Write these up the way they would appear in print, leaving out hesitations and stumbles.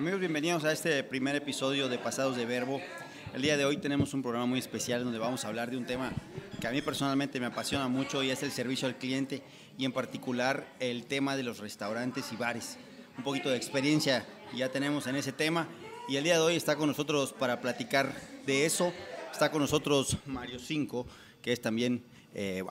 Amigos, bienvenidos a este primer episodio de Pasados de Verbo. El día de hoy tenemos un programa muy especial donde vamos a hablar de un tema que a mí personalmente me apasiona mucho y es el servicio al cliente y en particular el tema de los restaurantes y bares. Un poquito de experiencia ya tenemos en ese tema y el día de hoy está con nosotros para platicar de eso. Está con nosotros Mario Cinco, que es también,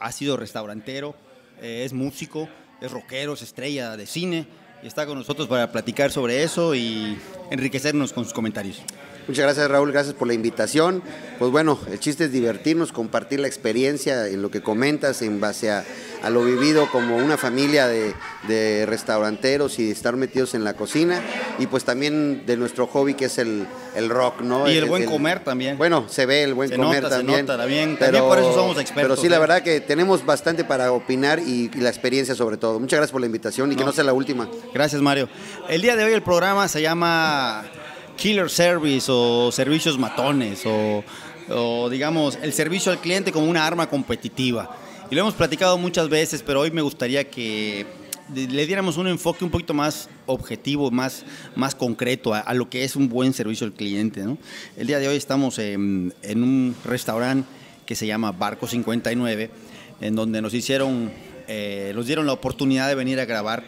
ha sido restaurantero, es músico, es rockero, es estrella de cine. Y está con nosotros para platicar sobre eso y enriquecernos con sus comentarios. Muchas gracias, Raúl, gracias por la invitación. Pues bueno, el chiste es divertirnos, compartir la experiencia en lo que comentas en base a lo vivido como una familia de restauranteros y de estar metidos en la cocina y pues también de nuestro hobby que es el rock, ¿no? Y el buen comer también. Bueno, se ve el buen comer también. Se nota, también por eso somos expertos. Pero sí, la verdad que tenemos bastante para opinar y la experiencia sobre todo. Muchas gracias por la invitación y que no sea la última. Gracias, Mario. El día de hoy el programa se llama Killer Service o servicios matones o digamos el servicio al cliente como una arma competitiva. Y lo hemos platicado muchas veces, pero hoy me gustaría que le diéramos un enfoque un poquito más objetivo, más concreto a lo que es un buen servicio al cliente, ¿no? El día de hoy estamos en un restaurante que se llama Barco 59, en donde nos dieron la oportunidad de venir a grabar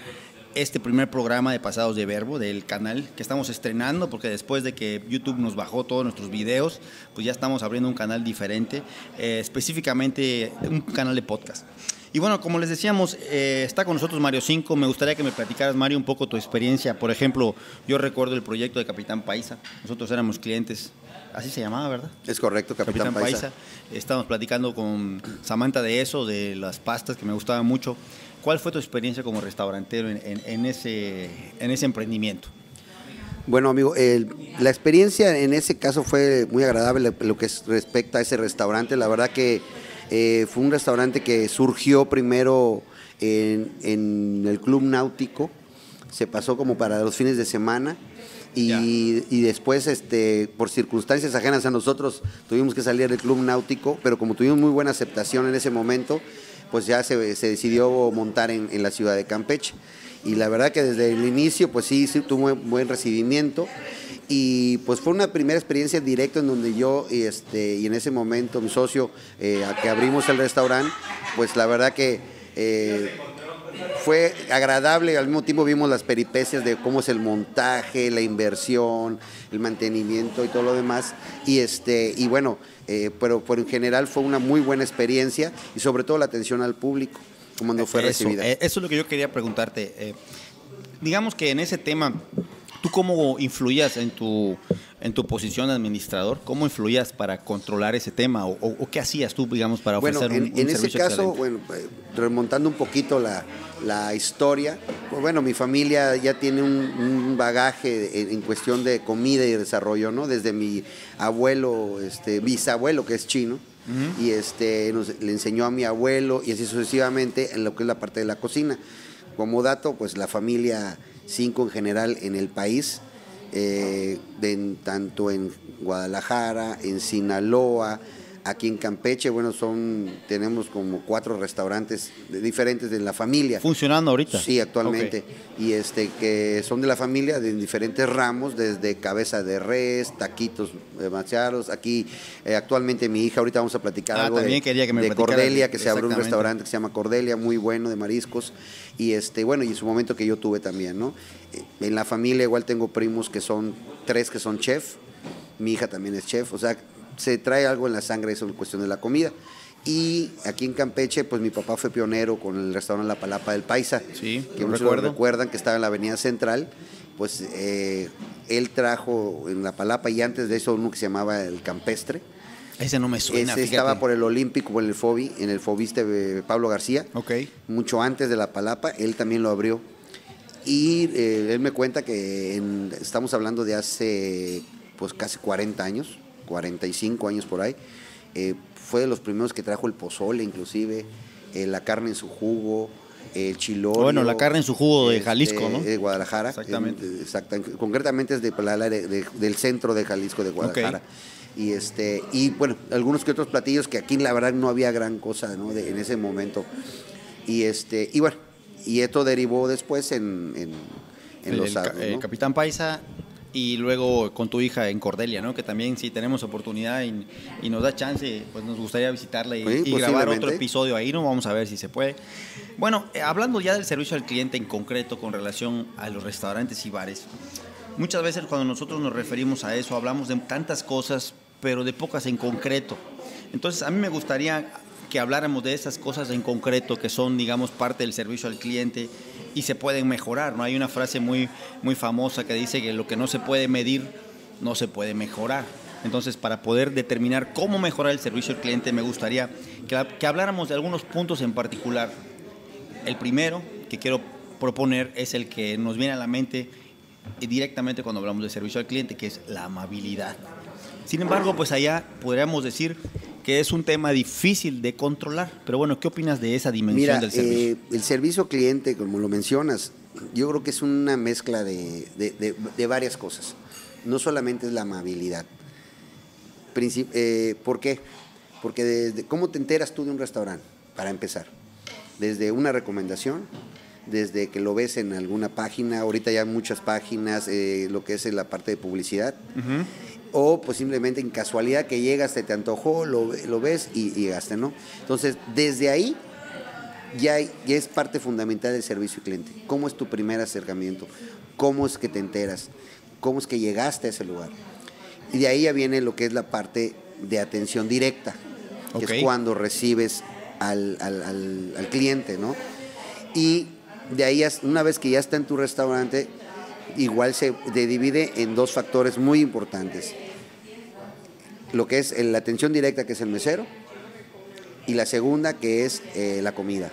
este primer programa de Pasados de Verbo del canal que estamos estrenando, porque después de que YouTube nos bajó todos nuestros videos, pues ya estamos abriendo un canal diferente, específicamente un canal de podcast. Y bueno, como les decíamos, está con nosotros Mario Cinco. Me gustaría que me platicaras, Mario, un poco tu experiencia. Por ejemplo, yo recuerdo el proyecto de Capitán Paisa. Nosotros éramos clientes, así se llamaba, ¿verdad? Es correcto, Capitán Paisa. Estábamos platicando con Samantha de eso, de las pastas, que me gustaban mucho. ¿Cuál fue tu experiencia como restaurantero en ese emprendimiento? Bueno, amigo, la experiencia en ese caso fue muy agradable lo que respecta a ese restaurante. La verdad que fue un restaurante que surgió primero en el Club Náutico, se pasó como para los fines de semana y después por circunstancias ajenas a nosotros tuvimos que salir del Club Náutico, pero como tuvimos muy buena aceptación en ese momento, pues ya se decidió montar en la ciudad de Campeche. Y la verdad que desde el inicio, pues sí tuvo un buen recibimiento. Y pues fue una primera experiencia directa en donde yo y en ese momento mi socio, a que abrimos el restaurante, pues la verdad que fue agradable. Al mismo tiempo vimos las peripecias de cómo es el montaje, la inversión, el mantenimiento y todo lo demás. Y bueno, pero en general fue una muy buena experiencia y sobre todo la atención al público, como no fue recibida. Eso es lo que yo quería preguntarte. Digamos que en ese tema, ¿tú cómo influías en tu posición de administrador? ¿Cómo influías para controlar ese tema? ¿O qué hacías tú, digamos, para ofrecer un servicio excelente? En ese caso, bueno, remontando un poquito la historia, pues bueno, mi familia ya tiene un bagaje en cuestión de comida y desarrollo, ¿no? Desde mi abuelo, bisabuelo, que es chino, y le enseñó a mi abuelo y así sucesivamente en lo que es la parte de la cocina. Como dato, pues la familia Cinco en general en el país, tanto en Guadalajara, en Sinaloa, aquí en Campeche, bueno, tenemos como 4 restaurantes diferentes de la familia. ¿Funcionando ahorita? Sí, actualmente. Okay. Y que son de la familia de diferentes ramos, desde cabeza de res, taquitos machados. Aquí actualmente mi hija, ahorita vamos a platicar algo de Cordelia, que se abrió un restaurante que se llama Cordelia, muy bueno, de mariscos. Y bueno, y en su momento que yo tuve también, ¿no? En la familia igual tengo primos que son 3 que son chef, mi hija también es chef, o sea, se trae algo en la sangre eso en cuestión de la comida. Y aquí en Campeche, pues mi papá fue pionero con el restaurante La Palapa del Paisa, sí, que muchos lo recuerdan, que estaba en la Avenida Central. Pues él trajo en La Palapa y antes de eso uno que se llamaba El Campestre. Ese no me suena, Ese estaba por el Olímpico, en el Fobiste Pablo García. Okay. Mucho antes de La Palapa, él también lo abrió. Y él me cuenta que estamos hablando de hace pues casi 40 años, 45 años por ahí. Fue de los primeros que trajo el pozole, inclusive, la carne en su jugo, el chilorio. Bueno, la carne en su jugo de Jalisco, ¿no? De Guadalajara. Exactamente. Concretamente es del centro de Jalisco, de Guadalajara. Okay. Y bueno, algunos que otros platillos que aquí la verdad no había gran cosa, ¿no? En ese momento. Y bueno, y esto derivó después en los Capitán Paisa y luego con tu hija en Cordelia, ¿no? Que también si tenemos oportunidad y nos da chance, pues nos gustaría visitarla y grabar otro episodio ahí, ¿no? Vamos a ver si se puede. Bueno, hablando ya del servicio al cliente en concreto con relación a los restaurantes y bares, muchas veces cuando nosotros nos referimos a eso hablamos de tantas cosas, pero de pocas en concreto. Entonces a mí me gustaría que habláramos de esas cosas en concreto que son, digamos, parte del servicio al cliente y se pueden mejorar, ¿no? Hay una frase muy famosa que dice que lo que no se puede medir no se puede mejorar. Entonces, para poder determinar cómo mejorar el servicio al cliente, me gustaría que habláramos de algunos puntos en particular. El primero que quiero proponer es el que nos viene a la mente directamente cuando hablamos de servicio al cliente, que es la amabilidad. Sin embargo, pues allá podríamos decir que es un tema difícil de controlar. Pero bueno, ¿qué opinas de esa dimensión del servicio? El servicio cliente, como lo mencionas, yo creo que es una mezcla de varias cosas. No solamente es la amabilidad. ¿Por qué? Porque ¿cómo te enteras tú de un restaurante? Para empezar, desde una recomendación, desde que lo ves en alguna página, ahorita ya hay muchas páginas, lo que es en la parte de publicidad, o pues simplemente en casualidad que llegas, te antojó, lo ves y llegaste, ¿no? Entonces, desde ahí ya es parte fundamental del servicio al cliente. ¿Cómo es tu primer acercamiento? ¿Cómo es que te enteras? ¿Cómo es que llegaste a ese lugar? Y de ahí ya viene lo que es la parte de atención directa, que es cuando recibes al cliente, ¿no? Y de ahí, una vez que ya está en tu restaurante, igual se divide en dos factores muy importantes. Lo que es la atención directa, que es el mesero, y la segunda, que es la comida.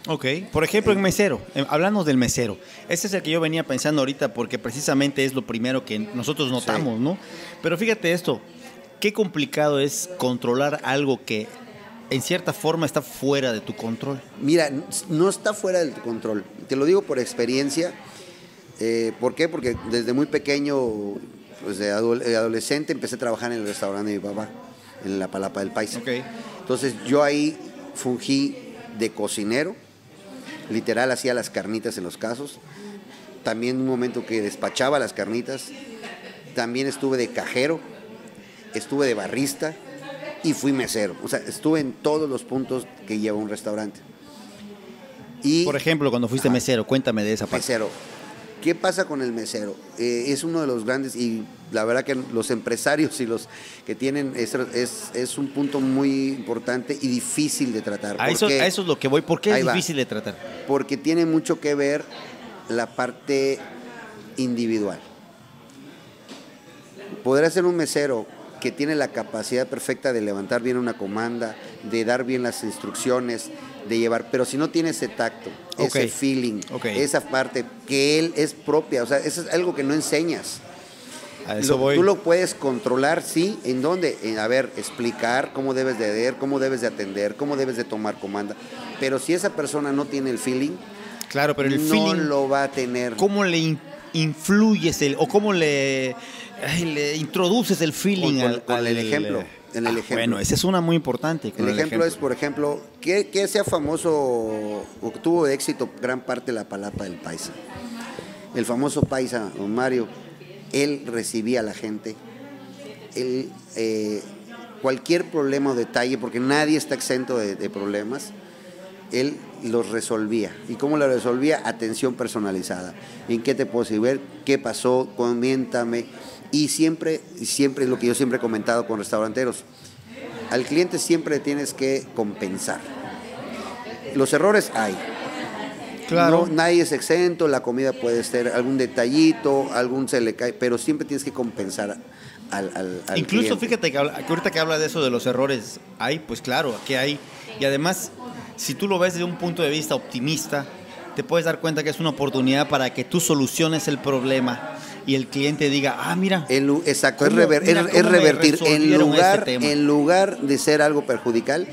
Ok, por ejemplo, en mesero, hablamos del mesero. Ese es el que yo venía pensando ahorita porque precisamente es lo primero que nosotros notamos, ¿no? Pero fíjate esto, qué complicado es controlar algo que en cierta forma está fuera de tu control. Mira, no está fuera de tu control. Te lo digo por experiencia. ¿Por qué? Porque desde muy pequeño, pues de adolescente, empecé a trabajar en el restaurante de mi papá, en la Palapa del Paisa. Entonces yo ahí fungí de cocinero, literal hacía las carnitas en los casos, también un momento que despachaba las carnitas, también estuve de cajero, estuve de barrista y fui mesero. O sea, estuve en todos los puntos que lleva un restaurante. Y, por ejemplo, cuando fuiste mesero, cuéntame de esa parte. Mesero. ¿Qué pasa con el mesero? Es uno de los grandes, y la verdad que los empresarios y los que tienen, es un punto muy importante y difícil de tratar. A eso es lo que voy. ¿Por qué es difícil de tratar? Porque tiene mucho que ver la parte individual. Podrá ser un mesero que tiene la capacidad perfecta de levantar bien una comanda, de dar bien las instrucciones, de llevar, pero si no tiene ese tacto, ese feeling, esa parte que él es propia, o sea, eso es algo que no enseñas. A eso voy. Tú lo puedes controlar, sí, ¿en dónde? Explicar cómo debes de ver, cómo debes de atender, cómo debes de tomar comanda, pero si esa persona no tiene el feeling, claro, pero el no feeling lo va a tener. ¿Cómo le influyes o cómo le introduces el feeling al ejemplo? En el ejemplo. Bueno, esa es una muy importante. El ejemplo es, por ejemplo, que sea famoso o tuvo éxito gran parte de la Palapa del Paisa. El famoso paisa, don Mario, él recibía a la gente, él, cualquier problema o detalle, porque nadie está exento de problemas, él los resolvía. ¿Y cómo lo resolvía? Atención personalizada. ¿En qué te puedo servir? ¿Qué pasó? Coméntame. Y siempre es lo que yo siempre he comentado con restauranteros. Al cliente siempre tienes que compensar. Los errores hay. Claro. No, nadie es exento, la comida puede ser algún detallito, algún se le cae, pero siempre tienes que compensar al incluso cliente. Fíjate que ahorita que habla de eso de los errores, pues claro, que hay. Y además, si tú lo ves desde un punto de vista optimista, te puedes dar cuenta que es una oportunidad para que tú soluciones el problema y el cliente diga, mira. Exacto, es revertir. En lugar de ser algo perjudicial,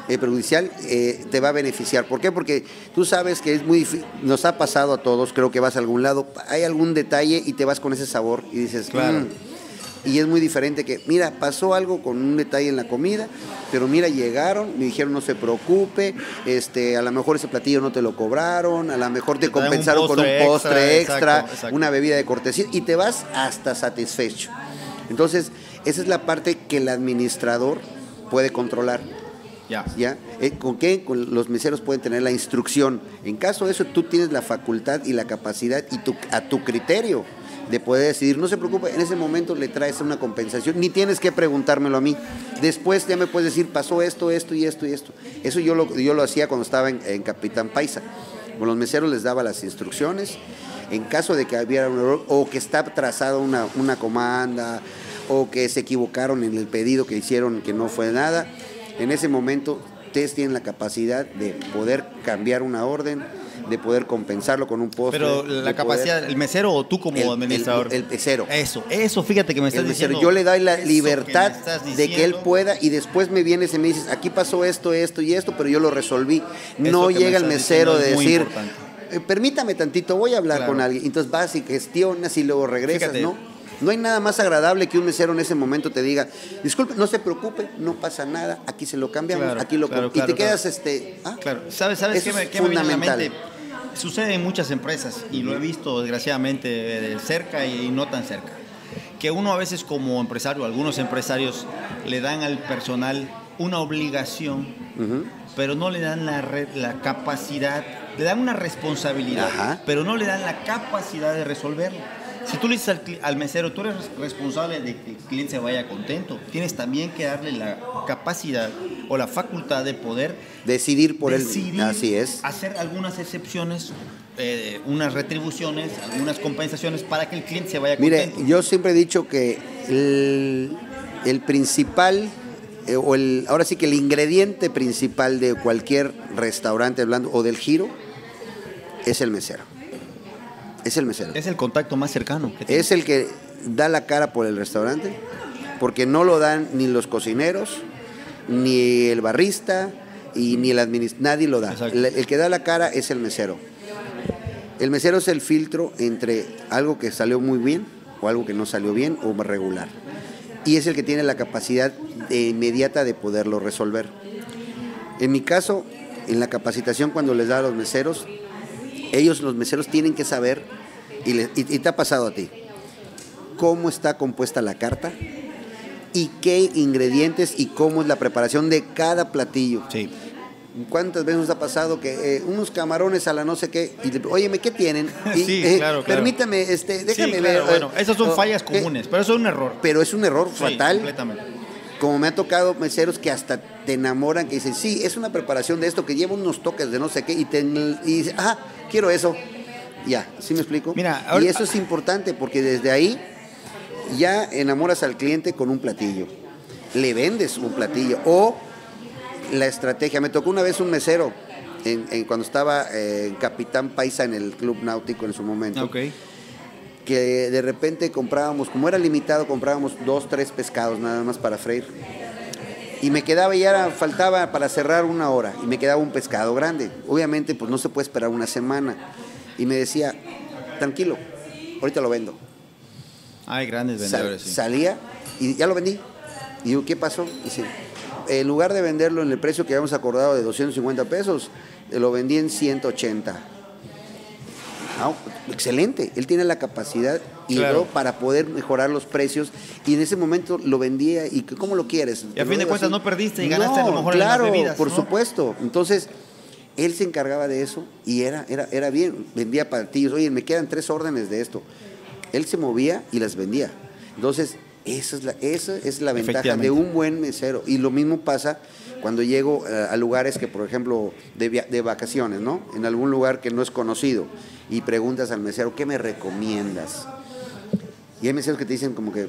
te va a beneficiar. ¿Por qué? Porque tú sabes que es muy difícil, nos ha pasado a todos, creo que vas a algún lado, hay algún detalle y te vas con ese sabor y dices, claro. Y es muy diferente que, mira, pasó algo con un detalle en la comida, pero mira, llegaron, me dijeron no se preocupe, a lo mejor ese platillo no te lo cobraron, a lo mejor te compensaron con un postre extra, exacto. Una bebida de cortesía, y te vas hasta satisfecho. Entonces, esa es la parte que el administrador puede controlar. ¿Ya? ¿Con qué? Con los meseros pueden tener la instrucción. En caso de eso, tú tienes la facultad y la capacidad y a tu criterio de poder decidir, no se preocupe, en ese momento le traes una compensación, ni tienes que preguntármelo a mí. Después ya me puedes decir, pasó esto, esto y esto y esto. Eso yo lo hacía cuando estaba en Capitán Paisa. Con los meseros les daba las instrucciones. En caso de que hubiera un error o que está trazada una comanda o que se equivocaron en el pedido que hicieron que no fue nada, en ese momento ustedes tienen la capacidad de poder cambiar una orden, de poder compensarlo con un postre. Pero la capacidad, ¿el mesero o tú como administrador? El mesero. Eso, fíjate que me estás diciendo. Yo le doy la libertad de que él pueda y después me vienes y me dices, aquí pasó esto, esto y esto, pero yo lo resolví. No llega el mesero de decir, permítame tantito, voy a hablar con alguien. Entonces vas y gestionas y luego regresas, fíjate. No hay nada más agradable que un mesero en ese momento te diga, disculpe, no se preocupe, no pasa nada, aquí se lo cambiamos, aquí lo y te quedas Claro, ¿sabes qué me viene a la mente? Sucede en muchas empresas y lo he visto desgraciadamente de cerca y no tan cerca, que uno a veces como empresario, algunos empresarios le dan al personal una obligación, pero no le dan la capacidad, le dan una responsabilidad, pero no le dan la capacidad de resolverlo. Si tú le dices al mesero, tú eres responsable de que el cliente se vaya contento, tienes también que darle la capacidad o la facultad de poder decidir por él. Así es. Hacer algunas excepciones, unas retribuciones, algunas compensaciones para que el cliente se vaya contento. Mire, yo siempre he dicho que el principal, ahora sí que el ingrediente principal de cualquier restaurante hablando o del giro es el mesero. Es el mesero. Es el contacto más cercano. Es el que da la cara por el restaurante, porque no lo dan ni los cocineros, ni el barrista, y ni el administrador, nadie lo da. El que da la cara es el mesero. El mesero es el filtro entre algo que salió muy bien o algo que no salió bien o regular. Y es el que tiene la capacidad inmediata de poderlo resolver. En mi caso, en la capacitación cuando les da a los meseros, los meseros tienen que saber, y te ha pasado a ti, cómo está compuesta la carta y qué ingredientes y cómo es la preparación de cada platillo. Sí. ¿Cuántas veces nos ha pasado que unos camarones a la no sé qué, y óyeme, ¿qué tienen? Y, sí, claro. Permítame, déjame ver. Bueno, esas son fallas comunes, pero eso es un error. Pero es un error fatal. Completamente. Como me ha tocado meseros que hasta te enamoran, que dicen, sí, es una preparación de esto, que lleva unos toques de no sé qué, y dices, quiero eso. Ya, ¿sí me explico? Mira, y eso es importante, porque desde ahí ya enamoras al cliente con un platillo. Le vendes un platillo. O la estrategia. Me tocó una vez un mesero, cuando estaba en Capitán Paisa en el Club Náutico en su momento. Okay. Que de repente comprábamos, como era limitado, comprábamos 2, 3 pescados nada más para freír. Y me quedaba, faltaba para cerrar 1 hora, y me quedaba un pescado grande. Obviamente, pues no se puede esperar una semana. Y me decía, tranquilo, ahorita lo vendo. Hay grandes vendedores. Salía y ya lo vendí. Y digo, ¿qué pasó? Dice, en lugar de venderlo en el precio que habíamos acordado de 250 pesos, lo vendí en 180. Excelente, él tiene la capacidad y luego para poder mejorar los precios, y en ese momento lo vendía. ¿Y cómo lo quieres? Y a fin de cuentas no perdiste y ganaste a lo mejor en las bebidas. Por supuesto. Entonces él se encargaba de eso y era bien, vendía platillos. Oye, me quedan 3 órdenes de esto. Él se movía y las vendía. Entonces esa es la ventaja de un buen mesero. Y lo mismo pasa cuando llego a lugares que, por ejemplo, de vacaciones, ¿no? En algún lugar que no es conocido, y preguntas al mesero, ¿qué me recomiendas? Y hay meseros que te dicen como que...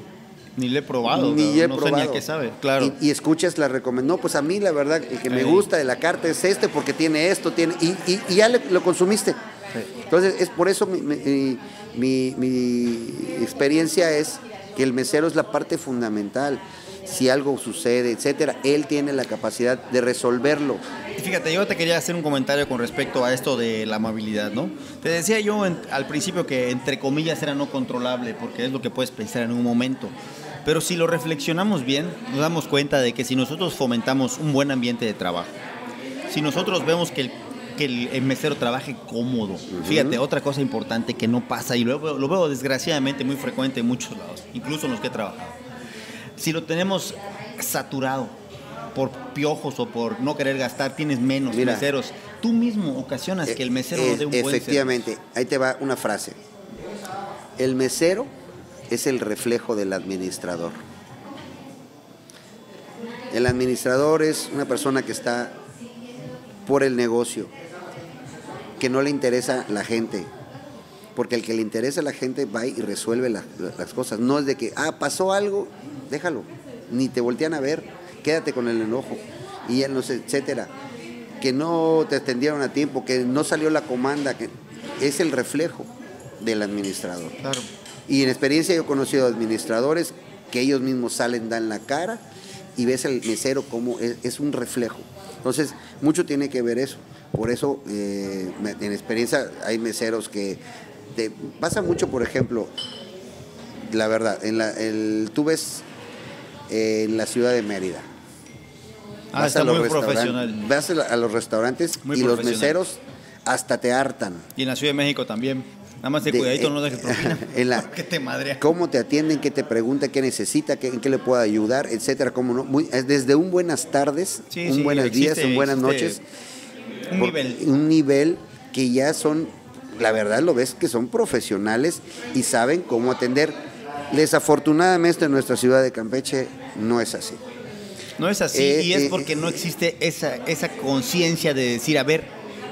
Ni le he probado, no sé ni a qué sabe, claro. Y escuchas la recomendación. No, pues a mí la verdad, el que me gusta de la carta es porque tiene esto, y ya lo consumiste. Sí. Entonces, es por eso mi experiencia es que el mesero es la parte fundamental. Si algo sucede, etcétera, él tiene la capacidad de resolverlo. Y fíjate, yo te quería hacer un comentario con respecto a esto de la amabilidad, ¿no? Te decía yo al principio que, entre comillas, era no controlable, porque es lo que puedes pensar en un momento. Pero si lo reflexionamos bien, nos damos cuenta de que si nosotros fomentamos un buen ambiente de trabajo, si nosotros vemos que el mesero trabaje cómodo. Fíjate, otra cosa importante que no pasa, y lo veo desgraciadamente muy frecuente en muchos lados, incluso en los que he trabajado. Si lo tenemos saturado por piojos o por no querer gastar, tienes menos meseros. Tú mismo ocasionas que el mesero no dé un buen servicio. Efectivamente, ahí te va una frase. El mesero es el reflejo del administrador. El administrador es una persona que está por el negocio, que no le interesa la gente, porque el que le interesa a la gente va y resuelve las cosas. No es de que, pasó algo, déjalo, ni te voltean a ver, quédate con el enojo, y ya no sé, etcétera. Que no te atendieron a tiempo, que no salió la comanda, que es el reflejo del administrador. Claro. Y en experiencia yo he conocido administradores que ellos mismos salen, dan la cara, y ves al mesero como es un reflejo. Entonces, mucho tiene que ver eso. Por eso, en experiencia, hay meseros que pasa mucho, por ejemplo, la verdad, tú ves en la ciudad de Mérida. Está muy profesional. Vas a los restaurantes muy y los meseros hasta te hartan. Y en la Ciudad de México también. Nada más de cuidadito, no dejes propina. ¿Qué te madrea? Cómo te atienden, qué te pregunta, qué necesita, en qué le puedo ayudar, etcétera. Cómo no. Desde un buenas tardes, un buenos días, un buenas noches. Un nivel que ya son, la verdad lo ves que son profesionales y saben cómo atender. Desafortunadamente en nuestra ciudad de Campeche no es así. No es así, y es porque no existe esa conciencia de decir, a ver,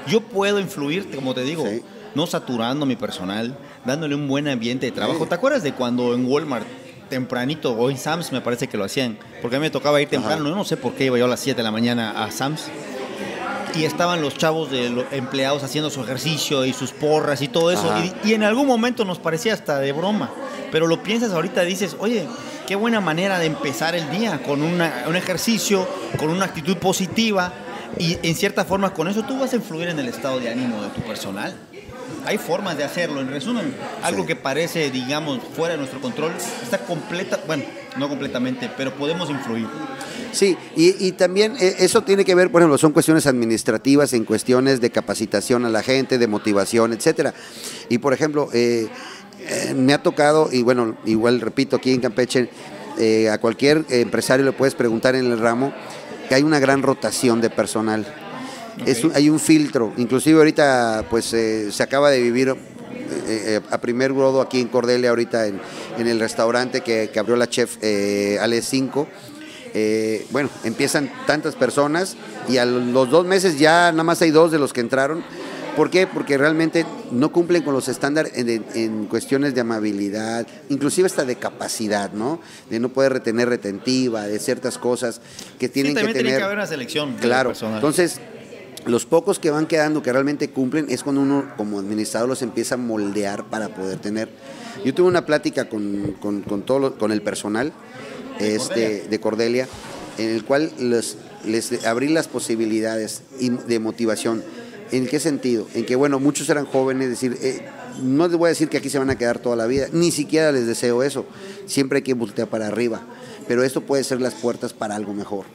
yo puedo influir, como te digo, no saturando mi personal, dándole un buen ambiente de trabajo. ¿Te acuerdas de cuando en Walmart, tempranito, o en Sam's me parece que lo hacían? Porque a mí me tocaba ir temprano, yo no sé por qué iba yo a las 7 de la mañana a Sam's, y estaban los chavos de los empleados haciendo su ejercicio y sus porras y todo eso, y en algún momento nos parecía hasta de broma, pero lo piensas ahorita, dices, oye, qué buena manera de empezar el día, con un ejercicio, con una actitud positiva, y en cierta forma con eso tú vas a influir en el estado de ánimo de tu personal. Hay formas de hacerlo. En resumen, algo que parece, digamos, fuera de nuestro control, está bueno, no completamente, pero podemos influir. Sí, y también eso tiene que ver, por ejemplo, son cuestiones administrativas, en cuestiones de capacitación a la gente, de motivación, etcétera. Y por ejemplo, me ha tocado, y bueno, igual repito, aquí en Campeche, a cualquier empresario le puedes preguntar en el ramo, que hay una gran rotación de personal. Hay un filtro, inclusive ahorita pues se acaba de vivir a primer grado aquí en Cordelia, ahorita en el restaurante que abrió la chef Ale 5. Bueno, empiezan tantas personas y a los 2 meses ya nada más hay 2 de los que entraron. ¿Por qué? Porque realmente no cumplen con los estándares en cuestiones de amabilidad, inclusive hasta de capacidad, ¿no? De no poder retener retentiva, de ciertas cosas que tienen que tener. Tiene que haber una selección. Claro, entonces los pocos que van quedando que realmente cumplen es cuando uno como administrador los empieza a moldear para poder tener. Yo tuve una plática con el personal de Cordelia, en el cual les abrí las posibilidades de motivación. ¿En qué sentido? En que, bueno, muchos eran jóvenes, decir, no les voy a decir que aquí se van a quedar toda la vida, ni siquiera les deseo eso, siempre hay que voltear para arriba, pero esto puede ser las puertas para algo mejor.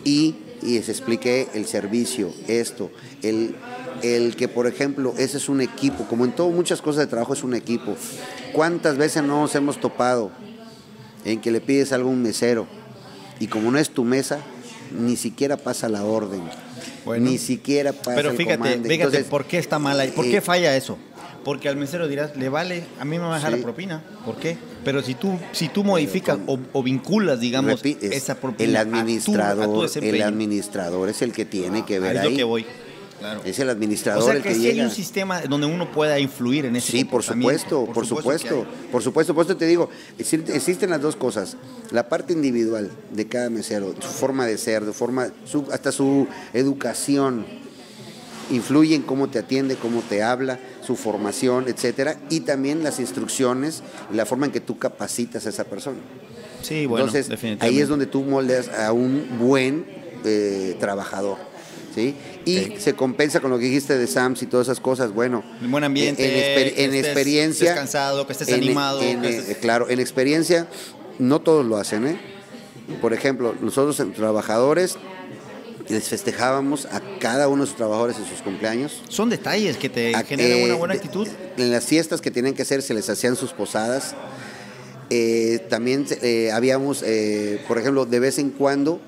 Y les expliqué el servicio, el que, por ejemplo, ese es un equipo, como en muchas cosas de trabajo es un equipo. ¿Cuántas veces no nos hemos topado en que le pides algo a un mesero y como no es tu mesa, ni siquiera pasa la orden? Bueno, ni siquiera pasa pero el fíjate, comando. Entonces, ¿por qué está mal ahí? ¿Por qué falla eso? Porque al mesero dirás, le vale, a mí me va a dejar la propina. ¿Por qué? Pero si tú modificas o vinculas, digamos, esa propina el administrador es el que tiene que ver ahí. Es lo que voy. Claro. Es el administrador, o sea, el que sí llega. Hay un sistema donde uno pueda influir en ese comportamiento. Sí, por supuesto. Por eso te digo, existen las dos cosas. La parte individual de cada mesero, su forma de ser, hasta su educación, influye en cómo te atiende, cómo te habla, su formación, etcétera, y también las instrucciones, la forma en que tú capacitas a esa persona. Sí, bueno, entonces, definitivamente. Ahí es donde tú moldeas a un buen trabajador. ¿Sí? Y se compensa con lo que dijiste de Sam's y todas esas cosas. Bueno, en buen ambiente, en experiencia, descansado, que estés animado. Claro, en experiencia, No todos lo hacen, ¿eh? Por ejemplo, nosotros trabajadores les festejábamos a cada uno de sus trabajadores en sus cumpleaños. Son detalles que te generan una buena actitud. En las fiestas que tenían que hacer se les hacían sus posadas. También habíamos, por ejemplo, de vez en cuando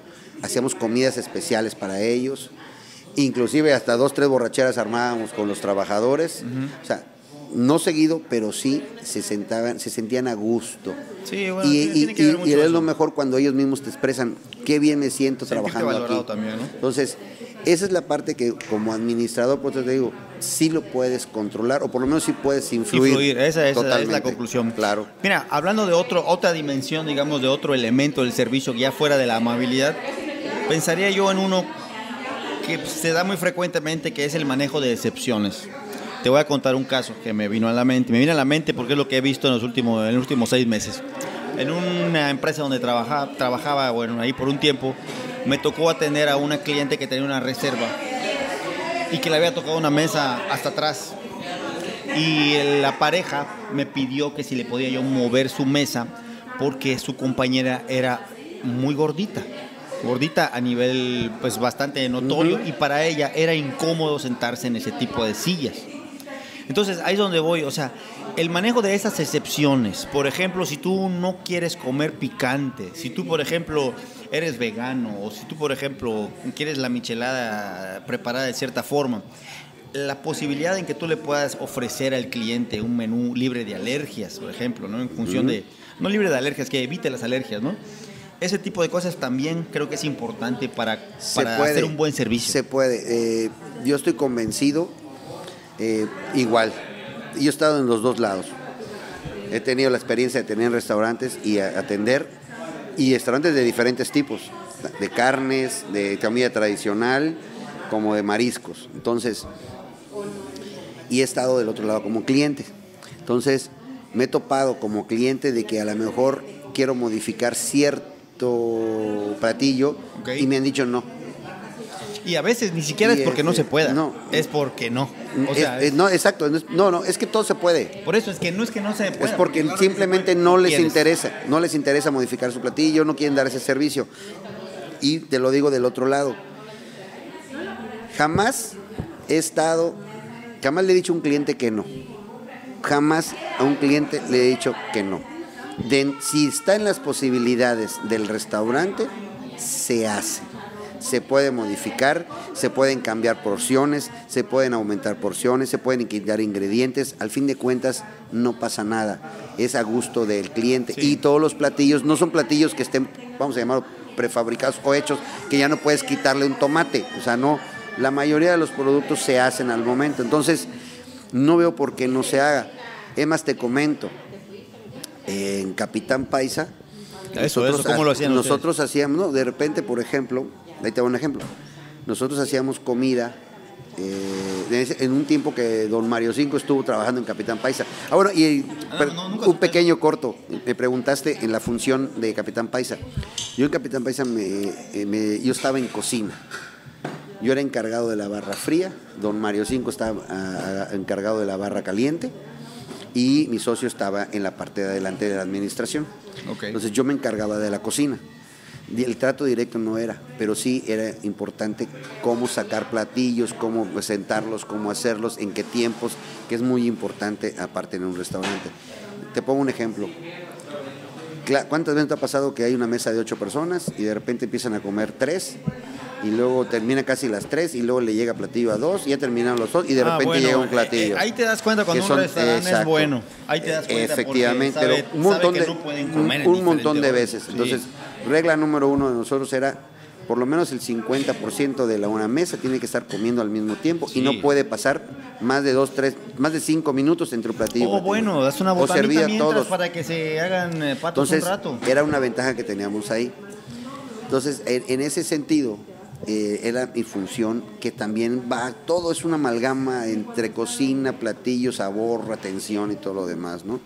hacíamos comidas especiales para ellos. Inclusive hasta 2, 3 borracheras armábamos con los trabajadores. O sea, no seguido, pero sí se sentían a gusto. Sí, bueno, y tiene que ver mucho es eso. lo mejor cuando ellos mismos te expresan qué bien me siento Sentirte trabajando valorado aquí. también, ¿no? Entonces, esa es la parte que como administrador, por eso te digo, sí lo puedes controlar o por lo menos sí puedes influir. Esa es la totalmente. conclusión. Claro. Mira, hablando de otra dimensión, digamos, de otro elemento del servicio ya fuera de la amabilidad, pensaría yo en uno que se da muy frecuentemente, que es el manejo de excepciones. Te voy a contar un caso que me vino a la mente. Me viene a la mente porque es lo que he visto en los últimos 6 meses. En una empresa donde trabajaba, bueno, ahí por un tiempo, me tocó atender a una cliente que tenía una reserva y que le había tocado una mesa hasta atrás. Y la pareja me pidió que si le podía yo mover su mesa porque su compañera era muy gordita a nivel pues bastante notorio, y para ella era incómodo sentarse en ese tipo de sillas. Entonces ahí es donde voy, o sea, el manejo de esas excepciones. Por ejemplo, si tú no quieres comer picante, si tú, por ejemplo, eres vegano, o si tú, por ejemplo, quieres la michelada preparada de cierta forma, la posibilidad en que tú le puedas ofrecer al cliente un menú libre de alergias, por ejemplo, ¿no? En función de, no libre de alergias, que evite las alergias, ¿no? Ese tipo de cosas también creo que es importante para hacer un buen servicio. Se puede. Yo estoy convencido. Igual, yo he estado en los dos lados. He tenido la experiencia de tener restaurantes y atender, y restaurantes de diferentes tipos, de carnes, de comida tradicional, como de mariscos. Entonces, y he estado del otro lado como cliente. Entonces, me he topado como cliente de que a lo mejor quiero modificar cierto platillo, okay, y me han dicho no. Y a veces ni siquiera es porque no se pueda, es porque no. O sea, no, exacto, es que todo se puede. Por eso es que no se pueda. Es porque simplemente no les interesa modificar su platillo, no quieren dar ese servicio. Y te lo digo del otro lado. Jamás le he dicho a un cliente que no. Jamás a un cliente le he dicho que no. Si está en las posibilidades del restaurante, se hace. Se puede modificar, se pueden cambiar porciones, se pueden aumentar porciones, se pueden quitar ingredientes. Al fin de cuentas, no pasa nada. Es a gusto del cliente. Sí. Y todos los platillos no son platillos que estén, vamos a llamarlo, prefabricados o hechos, que ya no puedes quitarle un tomate. O sea, no. La mayoría de los productos se hacen al momento. Entonces, no veo por qué no se haga. Es más, te comento. En Capitán Paisa, ¿cómo lo hacían nosotros hacíamos, ¿no? De repente, por ejemplo, ahí te doy un ejemplo. Nosotros hacíamos comida en un tiempo que don Mario Cinco estuvo trabajando en Capitán Paisa. Bueno, un pequeño corto. Me preguntaste en la función de Capitán Paisa. Yo en Capitán Paisa yo estaba en cocina. Yo era encargado de la barra fría, don Mario Cinco estaba encargado de la barra caliente, y mi socio estaba en la parte de adelante de la administración. Okay. Entonces yo me encargaba de la cocina. El trato directo no era, pero sí era importante cómo sacar platillos, cómo presentarlos, cómo hacerlos, en qué tiempos, que es muy importante aparte en un restaurante. Te pongo un ejemplo. ¿Cuántas veces te ha pasado que hay una mesa de 8 personas y de repente empiezan a comer 3? Y luego termina casi las 3 y luego le llega platillo a 2 y ya terminaron los 2 y de repente llega un platillo. Ahí te das cuenta cuando un restaurante es bueno. Ahí te das cuenta. Efectivamente, porque pero un montón de veces. Sí. Entonces, regla número 1 de nosotros era por lo menos el 50% de una mesa tiene que estar comiendo al mismo tiempo, sí, y no puede pasar más de 5 minutos entre un platillo. Bueno, das una botanita mientras para que se hagan patos. Entonces, un rato. Era una ventaja que teníamos ahí. Entonces, en ese sentido, era mi función, que también todo es una amalgama entre cocina, platillo, sabor, atención y todo lo demás, ¿no?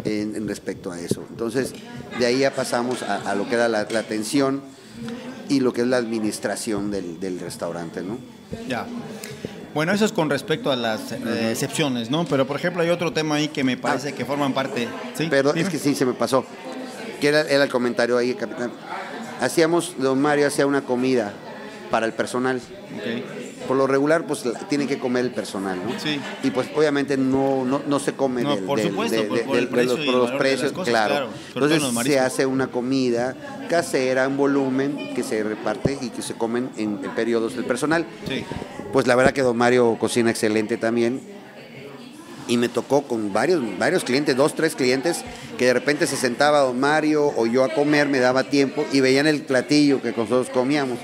En respecto a eso. Entonces, de ahí ya pasamos a lo que era la atención y lo que es la administración del restaurante, ¿no? Ya. Bueno, eso es con respecto a las excepciones, ¿no? Pero, por ejemplo, hay otro tema ahí que me parece que forman parte... ¿Sí? Perdón, es que sí, se me pasó. que era el comentario ahí, capitán. Don Mario hacía una comida para el personal. Okay. Por lo regular, pues tiene que comer el personal, ¿no? Sí. Y pues obviamente no se come por supuesto, por el precio por los precios, cosas, claro. Entonces se hace una comida casera en volumen que se reparte y que se comen en periodos del personal. Sí. Pues la verdad que don Mario cocina excelente también. Y me tocó con varios clientes, 2, 3 clientes, que de repente se sentaba don Mario o yo a comer, me daba tiempo y veían el platillo que nosotros comíamos.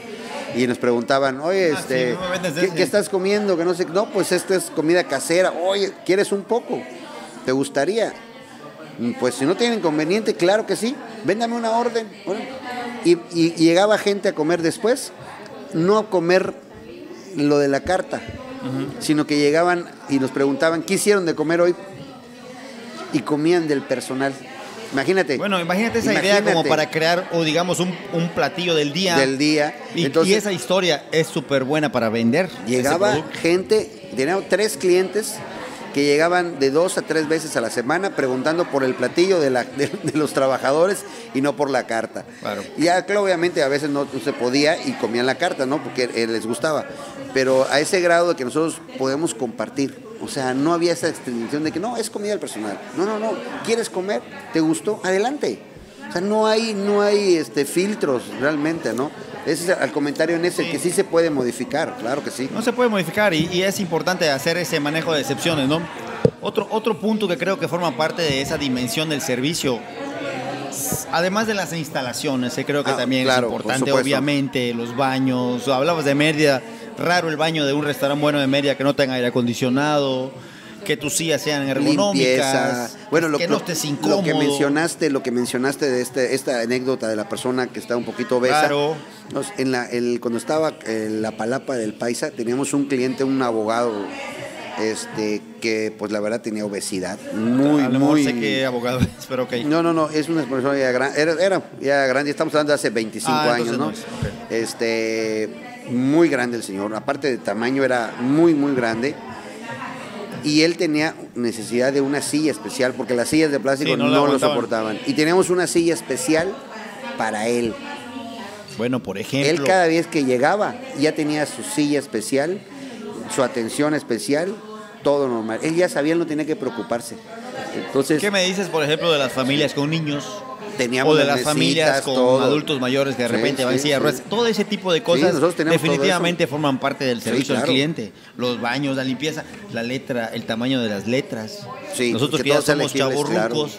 Y nos preguntaban, oye, ¿qué estás comiendo? Que no sé, no, pues esto es comida casera. Oye, ¿quieres un poco? ¿Te gustaría? Pues si no tienen inconveniente, claro que sí. Véndame una orden. Y llegaba gente a comer después, no a comer lo de la carta, sino que llegaban y nos preguntaban, ¿qué hicieron de comer hoy? Y comían del personal. Imagínate. Bueno, imagínate esa idea como para crear, o digamos, un platillo del día. Entonces, y esa historia es súper buena para vender. Llegaba gente, teníamos 3 clientes que llegaban de 2 a 3 veces a la semana preguntando por el platillo de los trabajadores y no por la carta. Claro. Y ya, claro, obviamente a veces no se podía y comían la carta, ¿no? Porque les gustaba. Pero a ese grado de que nosotros podemos compartir. O sea, no había esa extensión de que no, es comida del personal. No. ¿Quieres comer? ¿Te gustó? Adelante. O sea, no hay filtros realmente, ¿no? Ese es el comentario en ese, sí. Que sí se puede modificar, claro que sí. No se puede modificar y es importante hacer ese manejo de excepciones, ¿no? Otro punto que creo que forma parte de esa dimensión del servicio, además de las instalaciones, creo que también claro, es importante, obviamente, los baños. Hablabas de Mérida, raro el baño de un restaurante bueno de Mérida que no tenga aire acondicionado, que tus sillas sean ergonómicas, bueno, que no estés incómodo. Lo que mencionaste de esta anécdota de la persona que está un poquito obesa. Claro. Cuando estaba en la palapa del Paisa, teníamos un cliente, un abogado, que pues la verdad tenía obesidad. No sé qué abogado es, pero ok. No, es una persona ya grande, era ya grande, estamos hablando de hace 25 años, ¿no? Okay. Muy grande el señor, aparte de tamaño era muy, muy grande. Y él tenía necesidad de una silla especial, porque las sillas de plástico no lo soportaban. Y teníamos una silla especial para él. Bueno, por ejemplo. Él cada vez que llegaba ya tenía su silla especial, su atención especial, todo normal. Él ya sabía, no tenía que preocuparse. Entonces, ¿qué me dices, por ejemplo, de las familias con niños? Teníamos o de las familias con adultos mayores que de repente van en silla de ruedas. Todo ese tipo de cosas definitivamente forman parte del servicio al cliente. Los baños, la limpieza, la letra, el tamaño de las letras. Sí, nosotros que ya somos chavorrucos,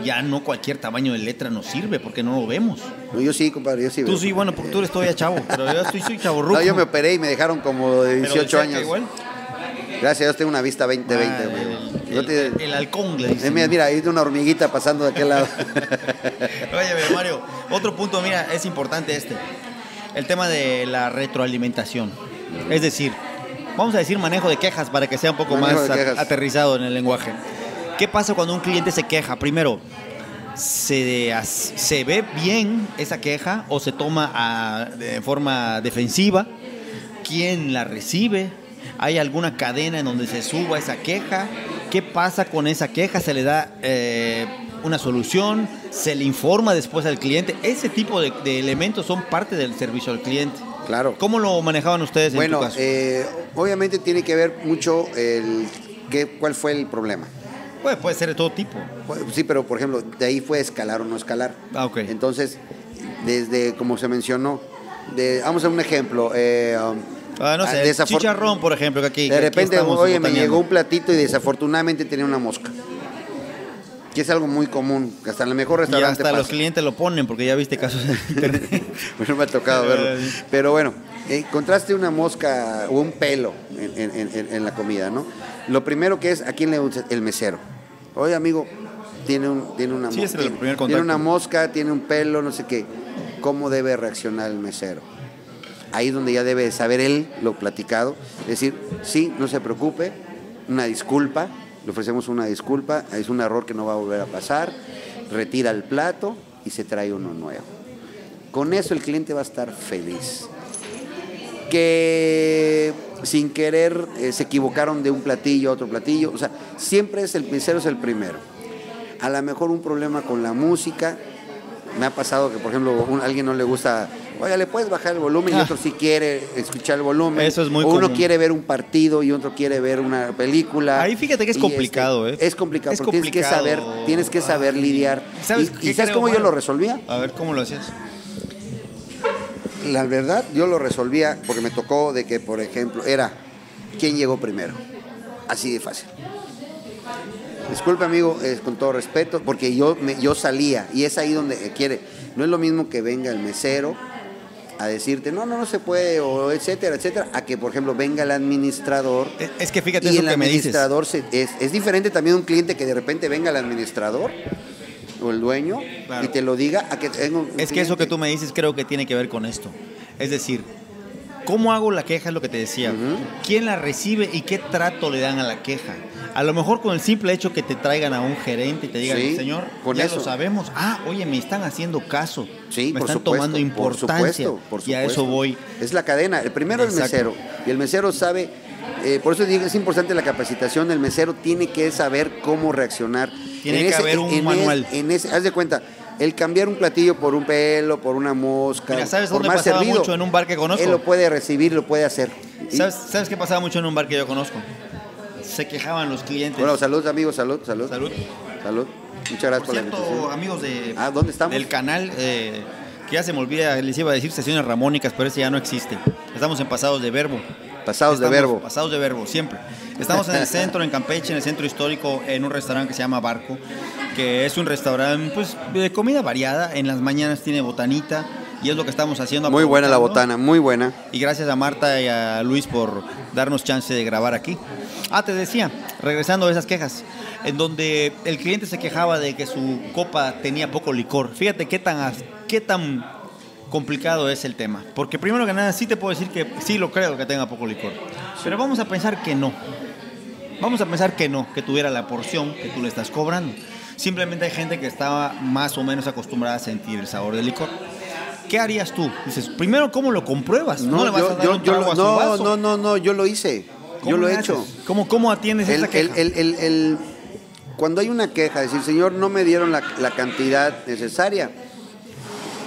ya no cualquier tamaño de letra nos sirve porque no lo vemos. No, yo sí, compadre, yo sí. Tú sí, bueno, porque tú eres todavía chavo, pero yo soy chavorruco. No, yo me operé y me dejaron como de 18 años. Igual. Gracias a Dios tengo una vista 20-20. El halcón, le dicen. Mira, hay una hormiguita pasando de aquel lado. Oye, Mario, otro punto, mira, es importante el tema de la retroalimentación. Es decir, vamos a decir manejo de quejas para que sea un poco más aterrizado en el lenguaje. ¿Qué pasa cuando un cliente se queja? Primero, ¿se ve bien esa queja o se toma de forma defensiva? ¿Quién la recibe? ¿Hay alguna cadena en donde se suba esa queja? ¿Qué pasa con esa queja? ¿Se le da una solución? ¿Se le informa después al cliente? Ese tipo de elementos son parte del servicio al cliente. Claro. ¿Cómo lo manejaban ustedes en tu caso? Obviamente tiene que ver mucho cuál fue el problema. Puede ser de todo tipo. Sí, pero por ejemplo, de ahí fue escalar o no escalar. Ok. Entonces, desde, como se mencionó, vamos a un ejemplo. No sé, chicharrón, por ejemplo, que aquí. De repente, oye, me llegó un platito y desafortunadamente tenía una mosca. Que es algo muy común, que hasta en el mejor restaurante. Y hasta los clientes lo ponen, porque ya viste casos en internet. Bueno, me ha tocado verlo. Pero bueno, encontraste una mosca o un pelo en la comida, ¿no? Lo primero que es, ¿a quién le gusta? El mesero. Oye, amigo, tiene una mosca. Tiene una mosca, tiene un pelo, no sé qué. ¿Cómo debe reaccionar el mesero? Ahí es donde ya debe saber él lo platicado. Decir, sí, no se preocupe, una disculpa, le ofrecemos una disculpa, es un error que no va a volver a pasar, retira el plato y se trae uno nuevo. Con eso el cliente va a estar feliz. Que sin querer se equivocaron de un platillo a otro platillo, o sea, siempre el mesero es el primero. A lo mejor un problema con la música, Me ha pasado que, por ejemplo, a alguien no le gusta, oye, le puedes bajar el volumen, y otro sí quiere escuchar el volumen. Eso es muy o uno común. quiere ver un partido y otro quiere ver una película. Ahí fíjate que es complicado, Es complicado, Es porque complicado. tienes que saber lidiar. ¿Sabes ¿Y sabes cómo yo lo resolvía? A ver, ¿cómo lo hacías? La verdad, yo lo resolvía porque me tocó de que, por ejemplo, era quién llegó primero. Así de fácil. Disculpe, amigo, con todo respeto, porque yo salía, y es ahí donde quiere. No es lo mismo que venga el mesero a decirte, no se puede, o etcétera, etcétera, a que, por ejemplo, venga el administrador. Es que fíjate y eso el que me dices. administrador es diferente también un cliente que de repente venga el administrador o el dueño, claro, y te lo diga a que tenga un Es que eso que tú me dices creo que tiene que ver con esto. Es decir, ¿cómo hago la queja? Es lo que te decía. ¿Quién la recibe y qué trato le dan a la queja? A lo mejor con el simple hecho que te traigan a un gerente y te digan, Sí, señor, con ya eso. lo sabemos. Oye, me están haciendo caso. Sí, me por están supuesto, tomando importancia. por supuesto. Y a eso voy. Es la cadena. El primero es el Exacto. mesero. Y el mesero sabe, por eso digo, es importante la capacitación del mesero. Tiene que saber cómo reaccionar. Tiene que haber un manual. Haz de cuenta, el cambiar un platillo por un pelo, por una mosca, Mira, ¿sabes por dónde mal pasaba servido, mucho en un bar que conozco? él lo puede recibir, lo puede hacer. ¿Sabes qué pasaba mucho en un bar que yo conozco? Se quejaban los clientes. Bueno, salud, amigos, salud. Salud. Salud. Muchas gracias Por por la cierto, invitación. amigos ¿Dónde estamos? del canal, que ya se me olvida, les iba a decir sesiones ramónicas, pero ese ya no existe. Estamos en Pasados de Verbo. Pasados de Verbo. Pasados de Verbo, siempre. Estamos en el centro, en Campeche, en el centro histórico, en un restaurante que se llama Barco, que es un restaurante pues, de comida variada. En las mañanas tiene botanita y es lo que estamos haciendo. Muy buena la botana, muy buena. Y gracias a Marta y a Luis por darnos chance de grabar aquí. Te decía, regresando a esas quejas, en donde el cliente se quejaba de que su copa tenía poco licor. Fíjate qué tan complicado es el tema. Porque primero que nada, sí te puedo decir que sí lo creo que tenga poco licor. Pero vamos a pensar que no. Vamos a pensar que no, que tuviera la porción que tú le estás cobrando. Simplemente hay gente que estaba más o menos acostumbrada a sentir el sabor del licor. ¿Qué harías tú? Dices, primero, ¿cómo lo compruebas? No le vas a dar un trago a su vaso. No, yo lo hice. Yo lo he hecho. ¿Cómo atiendes esa queja? Cuando hay una queja, decir, señor, no me dieron la cantidad necesaria,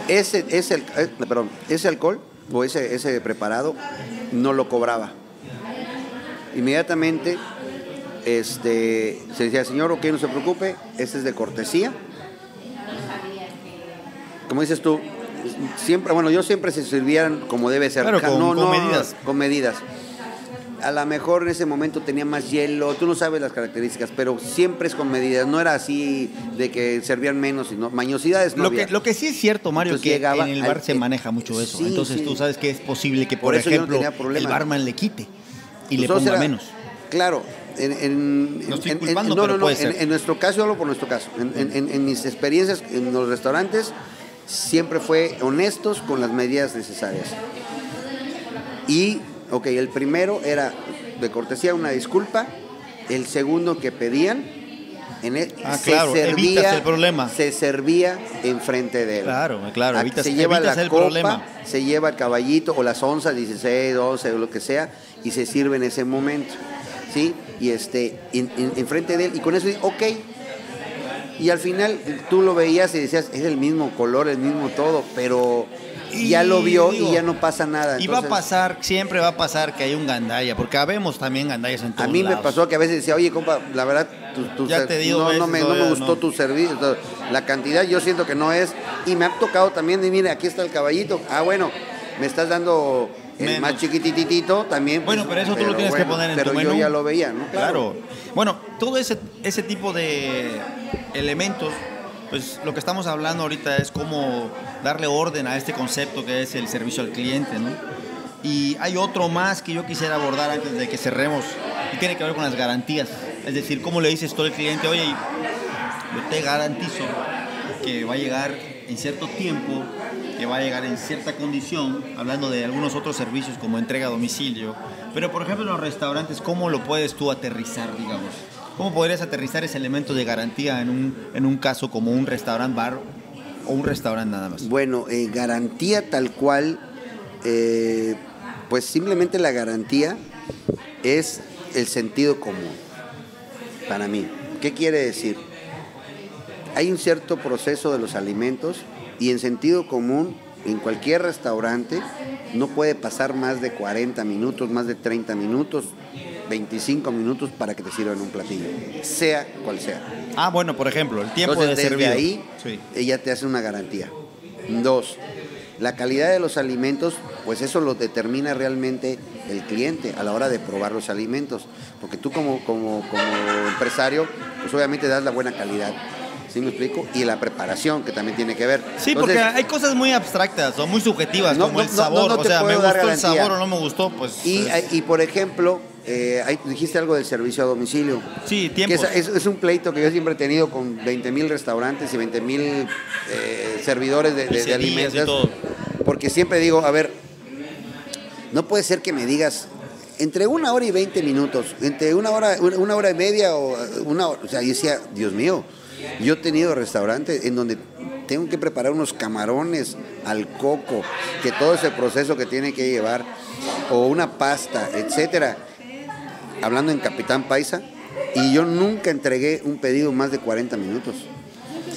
ese alcohol o ese preparado no lo cobraba. Inmediatamente se decía, señor, ok, no se preocupe, este es de cortesía. Como dices tú, siempre, yo siempre se servían como debe ser. Claro, con medidas. Con medidas. A lo mejor en ese momento tenía más hielo, tú no sabes las características, pero siempre es con medidas, no era así de que servían menos, sino mañosidades no había. Lo que sí es cierto, Mario, Entonces, que en el bar se maneja mucho eso. Sí, entonces sí. tú sabes que es posible que, por eso yo no ejemplo, tenía problema. el barman le quite y le Nosotros ponga era- menos. Claro, No estoy culpando, pero puede ser. en nuestro caso, yo hablo por nuestro caso. En mis experiencias en los restaurantes, siempre fue honestos con las medidas necesarias. Y, ok, el primero era de cortesía una disculpa, el segundo que pedían, claro, evitas el problema. Se servía enfrente de él. Claro, Se lleva evitas la el copa, problema. se lleva el caballito o las onzas, 16, 12 o lo que sea, y se sirve en ese momento. ¿Sí? Y enfrente de él, y con eso, ok. Y al final tú lo veías y decías, es el mismo color, el mismo todo, pero ya lo vio y ya no pasa nada. Y siempre va a pasar que hay un gandalla, porque habemos también gandallas en todos A mí lados. me pasó que a veces decía, oye, compa, la verdad, Ya te digo, no me gustó no. tu servicio, la cantidad yo siento que no es, y me ha tocado también, y mire, aquí está el caballito, bueno, me estás dando el Menos. más chiquititito también. Bueno, pero eso tú lo tienes que poner en tu menú. Pero yo ya lo veía, ¿no? Claro. Bueno, todo ese tipo de elementos, pues lo que estamos hablando ahorita es cómo darle orden a este concepto que es el servicio al cliente, ¿no? Y hay otro más que yo quisiera abordar antes de que cerremos, y tiene que ver con las garantías. Es decir, cómo le dices tú al cliente, oye, yo te garantizo que va a llegar en cierto tiempo, que va a llegar en cierta condición, hablando de algunos otros servicios como entrega a domicilio. Pero, por ejemplo, en los restaurantes, ¿cómo lo puedes tú aterrizar, digamos? ¿Cómo podrías aterrizar ese elemento de garantía en un caso como un restaurant bar o un restaurante nada más? Bueno, garantía tal cual, pues simplemente la garantía es el sentido común, para mí. ¿Qué quiere decir? hay un cierto proceso de los alimentos y en sentido común, en cualquier restaurante, no puede pasar más de 40 minutos, más de 30 minutos, 25 minutos para que te sirvan un platillo, sea cual sea. Ah, bueno, por ejemplo, el tiempo Entonces, de desde servicio. ahí, Sí. ella te hace una garantía. 2, la calidad de los alimentos, pues eso lo determina realmente el cliente a la hora de probar los alimentos. Porque tú como empresario, pues obviamente das la buena calidad. ¿Sí me explico? Y la preparación, que también tiene que ver. Sí, Entonces, porque hay cosas muy abstractas o muy subjetivas, como el sabor. no o sea, me puedo dar gustó el garantía. sabor o no me gustó, pues... Y por ejemplo, dijiste algo del servicio a domicilio. Sí, Que tiempo. es un pleito que yo siempre he tenido con 20,000 restaurantes y 20,000 servidores de alimentos. Y todo. Porque siempre digo, a ver, no puede ser que me digas entre 1 hora y 20 minutos, entre una hora y media o una hora. O sea, yo decía, Dios mío, yo he tenido restaurantes en donde tengo que preparar unos camarones al coco, que todo ese proceso que tiene que llevar, o una pasta, etcétera. Hablando en Capitán Paisa, y yo nunca entregué un pedido más de 40 minutos.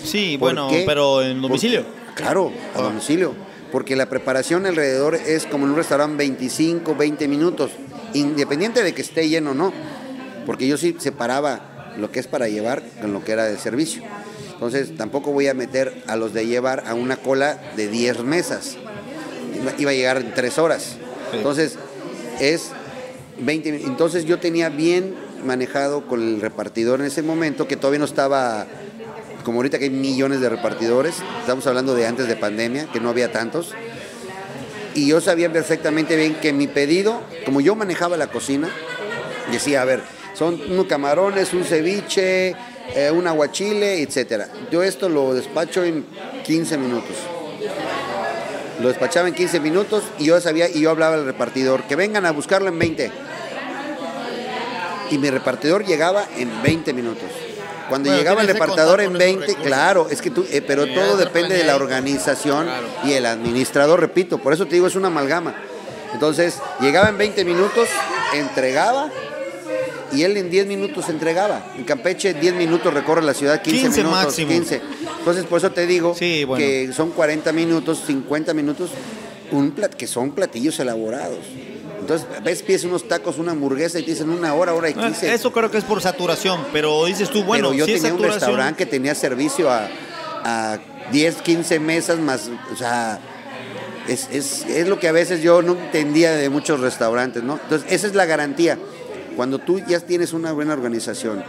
Sí, ¿Por bueno, qué? pero en domicilio. Claro, a domicilio. Porque la preparación alrededor es como en un restaurante 25, 20 minutos, independiente de que esté lleno o no. Porque yo sí separaba lo que es para llevar con lo que era de servicio. Entonces tampoco voy a meter a los de llevar a una cola de 10 mesas. Iba a llegar en 3 horas. Sí. Entonces es 20. Entonces yo tenía bien manejado con el repartidor en ese momento, que todavía no estaba como ahorita que hay millones de repartidores. Estamos hablando de antes de pandemia, que no había tantos. Y yo sabía perfectamente bien que mi pedido, como yo manejaba la cocina, decía, a ver, son unos camarones, un ceviche, un aguachile, etcétera. Yo esto lo despacho en 15 minutos. Lo despachaba en 15 minutos y yo sabía, y yo hablaba al repartidor, que vengan a buscarlo en 20. Y mi repartidor llegaba en 20 minutos. Cuando llegaba el repartidor en 20, claro, es que tú, pero todo depende de la organización y el administrador, repito, por eso te digo, es una amalgama. Entonces, llegaba en 20 minutos, entregaba, y él en 10 minutos entregaba. En Campeche, 10 minutos recorre la ciudad, 15 minutos. Máximo. 15. Entonces, por eso te digo que son 40 minutos, 50 minutos, que son platillos elaborados. Entonces, a veces pides unos tacos, una hamburguesa y te dicen 1 hora, hora y 15. Eso creo que es por saturación, pero dices tú, bueno, pero yo si tenía es un restaurante que tenía servicio a 10, 15 mesas más, o sea, es lo que a veces yo no entendía de muchos restaurantes, ¿no? Entonces, esa es la garantía. Cuando tú ya tienes una buena organización,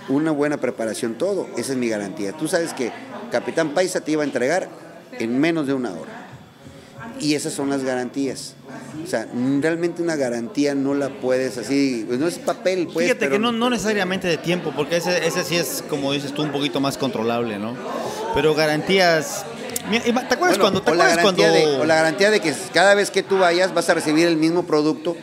una buena preparación, todo, esa es mi garantía. Tú sabes que Capitán Paisa te iba a entregar en menos de 1 hora. Y esas son las garantías. O sea, realmente una garantía no la puedes así, pues no es papel, pues. Fíjate pero que no necesariamente de tiempo, porque ese sí es, como dices tú, un poquito más controlable, ¿no? Pero garantías... ¿Te acuerdas cuando...? O la garantía de que cada vez que tú vayas vas a recibir el mismo producto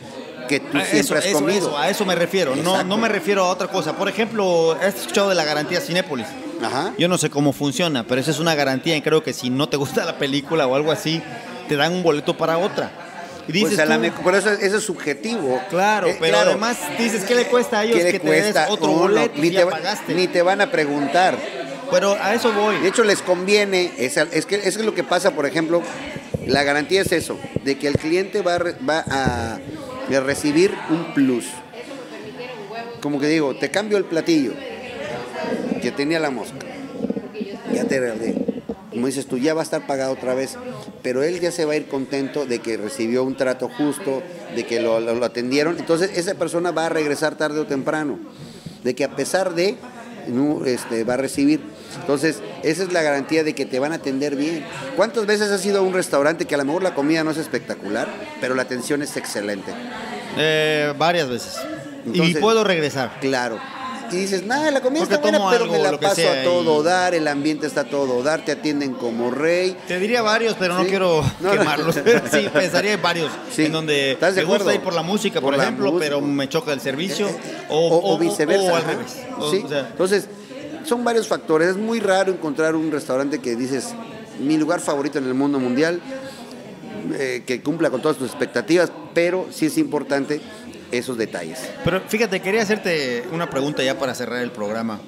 que tú siempre has comido. A eso me refiero, no me refiero a otra cosa. Por ejemplo, ¿has escuchado de la garantía Cinépolis? Ajá. Yo no sé cómo funciona, pero esa es una garantía y creo que si no te gusta la película o algo así, te dan un boleto para otra. Y dices pues por eso es subjetivo. Claro, pero además dices, ¿qué le cuesta a ellos que te des otro boleto y ya pagaste? Ni te van a preguntar. Pero a eso voy. De hecho, les conviene, es que es lo que pasa, por ejemplo, la garantía es eso, de que el cliente va a recibir un plus. Como que digo, te cambio el platillo que tenía la mosca. Ya como dices tú, ya va a estar pagado otra vez, pero él ya se va a ir contento de que recibió un trato justo, de que lo atendieron. Entonces esa persona va a regresar tarde o temprano, de que a pesar de va a recibir. Entonces esa es la garantía de que te van a atender bien. ¿Cuántas veces has ido a un restaurante que a lo mejor la comida no es espectacular, pero la atención es excelente? Varias veces. Entonces, y puedo regresar. Claro. Y dices, nada, la comida porque está buena, pero me la paso a todo dar, el ambiente está a todo dar, te atienden como rey. Te diría varios, pero ¿sí? No quiero quemarlos. Sí, pensaría en varios, sí. En donde me gusta ir por la música, por ejemplo, pero me choca el servicio, o viceversa. O al revés. Sí. O sea, entonces, son varios factores. Es muy raro encontrar un restaurante que dices, mi lugar favorito en el mundo mundial, que cumpla con todas tus expectativas, pero sí es importante esos detalles. Pero fíjate, quería hacerte una pregunta ya para cerrar el programa.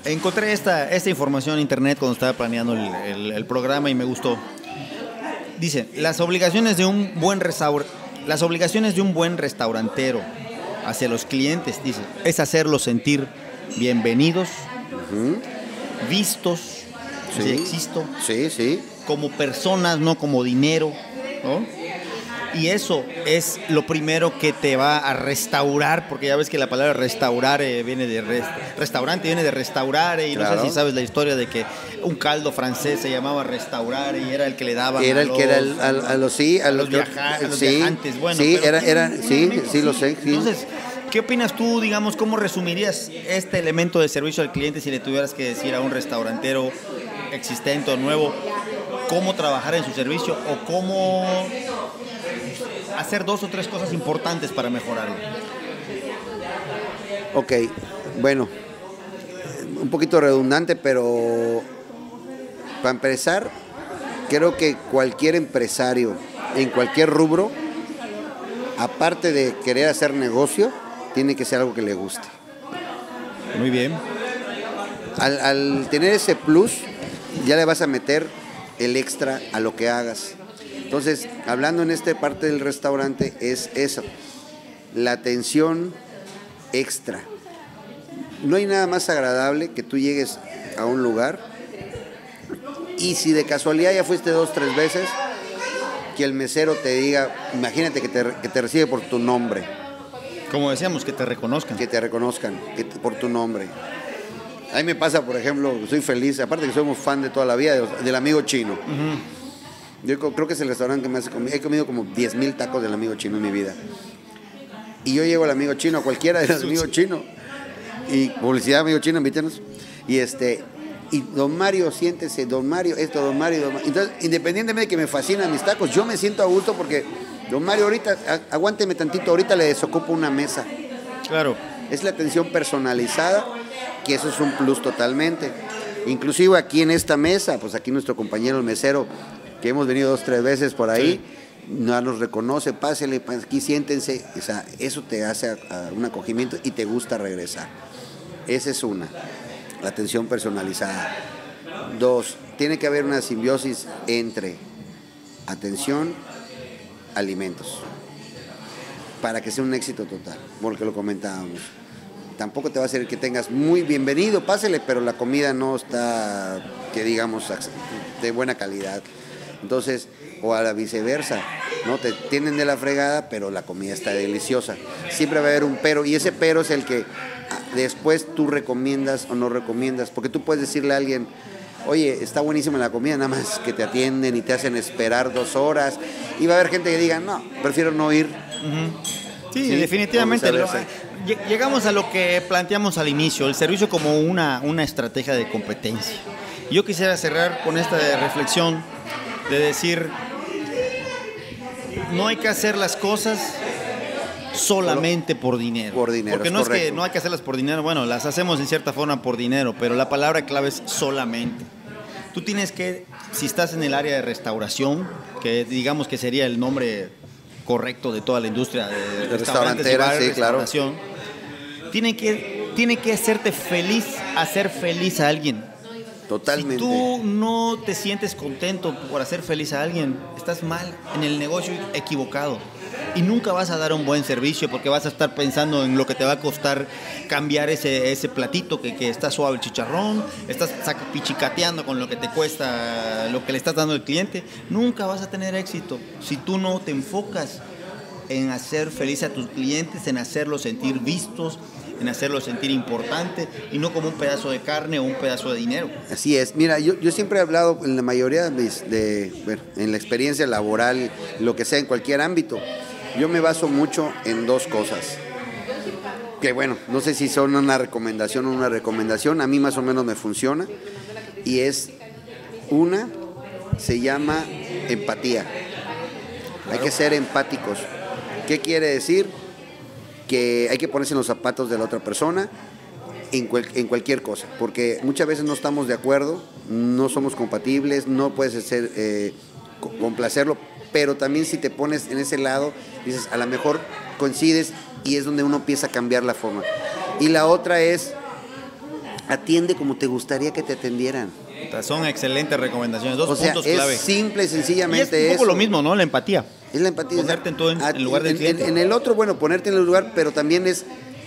encontré esta información en internet cuando estaba planeando el programa y me gustó. Dice, las obligaciones de un buen restaurantero hacia los clientes, dice, es hacerlos sentir bienvenidos, vistos, Sí. si existo, Sí. como personas, no como dinero, ¿no? Y eso es lo primero que te va a restaurar, porque ya ves que la palabra restaurar viene de restaurante, viene de restaurar, y Claro. no sé si sabes la historia de que un caldo francés se llamaba restaurar y era el que le daban Era a el los, que era a los viajantes. Bueno, sí, pero sí, lo sé. Sí. Entonces, ¿qué opinas tú, digamos, cómo resumirías este elemento de servicio al cliente si le tuvieras que decir a un restaurantero existente o nuevo cómo trabajar en su servicio o cómo hacer 2 o 3 cosas importantes para mejorarlo? Ok, bueno, un poquito redundante, pero para empezar, creo que cualquier empresario en cualquier rubro, aparte de querer hacer negocio, tiene que ser algo que le guste. Muy bien. Al tener ese plus, ya le vas a meter el extra a lo que hagas. Entonces, hablando en esta parte del restaurante, es eso, la atención extra. No hay nada más agradable que tú llegues a un lugar y si de casualidad ya fuiste 2, 3 veces, que el mesero te diga, imagínate que te recibe por tu nombre. Como decíamos, que te reconozcan. Que te reconozcan por tu nombre. A mí me pasa, por ejemplo, soy feliz, aparte que somos fan de toda la vida, del amigo chino. Yo creo que es el restaurante que más he comido como 10,000 tacos del amigo chino en mi vida. Y yo llego al amigo chino, a cualquiera de los amigos chinos, y publicidad, amigo chino, invítenos. Y don Mario, siéntese, don Mario, esto, don Mario. Entonces, independientemente de que me fascinan mis tacos, yo me siento a gusto porque, don Mario, ahorita, aguánteme tantito, ahorita le desocupo una mesa. Claro. Es la atención personalizada, que eso es un plus totalmente. Inclusive aquí en esta mesa, pues aquí nuestro compañero el mesero, que hemos venido 2, 3 veces por ahí, no nos reconoce, pásele, aquí siéntense. O sea, eso te hace un acogimiento y te gusta regresar. Esa es una, la atención personalizada. 2, tiene que haber una simbiosis entre atención, alimentos, para que sea un éxito total, porque lo comentábamos. Tampoco te va a hacer que tengas muy bienvenido, pásele, pero la comida no está, que digamos, de buena calidad. Entonces, o a la viceversa, ¿no? Te tienen de la fregada, pero la comida está deliciosa. Siempre va a haber un pero, y ese pero es el que después tú recomiendas o no recomiendas, porque tú puedes decirle a alguien, oye, está buenísima la comida, nada más que te atienden y te hacen esperar 2 horas, y va a haber gente que diga, no, prefiero no ir. Sí, definitivamente. Llegamos a lo que planteamos al inicio, el servicio como una estrategia de competencia. Yo quisiera cerrar con esta reflexión de decir, no hay que hacer las cosas solamente por dinero. Por dinero, porque no es que no hay que hacerlas por dinero, bueno, las hacemos en cierta forma por dinero, pero la palabra clave es solamente. Tú tienes que, si estás en el área de restauración, que digamos que sería el nombre correcto de toda la industria de restaurantes y bares, restauración, tiene que hacerte feliz, hacer feliz a alguien. Totalmente. Si tú no te sientes contento por hacer feliz a alguien, estás mal en el negocio, equivocado. Y nunca vas a dar un buen servicio porque vas a estar pensando en lo que te va a costar cambiar ese platito que está suave el chicharrón, estás pichicateando con lo que te cuesta, lo que le estás dando al cliente. Nunca vas a tener éxito si tú no te enfocas en hacer feliz a tus clientes, en hacerlos sentir vistos, en hacerlos sentir importante y no como un pedazo de carne o un pedazo de dinero. Así es. Mira, yo siempre he hablado en la mayoría en la experiencia laboral, lo que sea, en cualquier ámbito, yo me baso mucho en 2 cosas. Que bueno, no sé si son una recomendación o una recomendación, a mí más o menos me funciona. Y es, una, se llama empatía. Hay que ser empáticos. ¿Qué quiere decir? Que hay que ponerse en los zapatos de la otra persona en cualquier cosa, porque muchas veces no estamos de acuerdo, no somos compatibles, no puedes complacerlo, pero también si te pones en ese lado, dices, a lo mejor coincides y es donde uno empieza a cambiar la forma. Y la otra es atiende como te gustaría que te atendieran. Son excelentes recomendaciones, dos puntos es clave. simple, sencillamente y es un poco eso. lo mismo, ¿no? La empatía. Es la empatía. Ponerte en todo en lugar del cliente. En el otro, bueno, ponerte en el lugar, pero también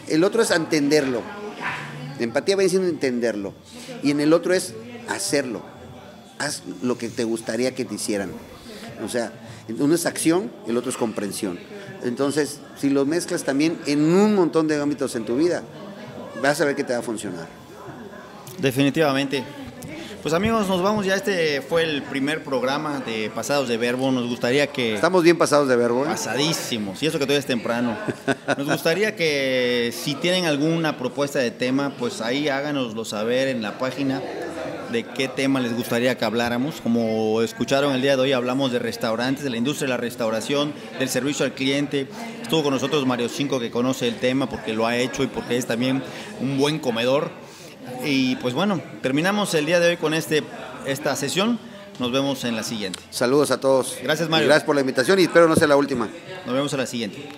el otro es entenderlo. La empatía viene siendo entenderlo. Y en el otro es hacerlo. Haz lo que te gustaría que te hicieran. O sea, uno es acción, el otro es comprensión. Entonces, si lo mezclas también en un montón de ámbitos en tu vida, vas a ver que te va a funcionar. Definitivamente. Pues amigos, nos vamos ya. Este fue el primer programa de Pasados de Verbo. Nos gustaría que... Estamos bien pasados de verbo, ¿eh? Pasadísimos, y eso que todavía es temprano. Nos gustaría que si tienen alguna propuesta de tema, pues ahí háganoslo saber en la página de qué tema les gustaría que habláramos. Como escucharon el día de hoy, hablamos de restaurantes, de la industria de la restauración, del servicio al cliente. Estuvo con nosotros Mario Cinco, que conoce el tema porque lo ha hecho y porque es también un buen comedor. Y pues bueno, terminamos el día de hoy con esta sesión. Nos vemos en la siguiente. Saludos a todos. Gracias, Mario. Gracias por la invitación y espero no sea la última. Nos vemos en la siguiente.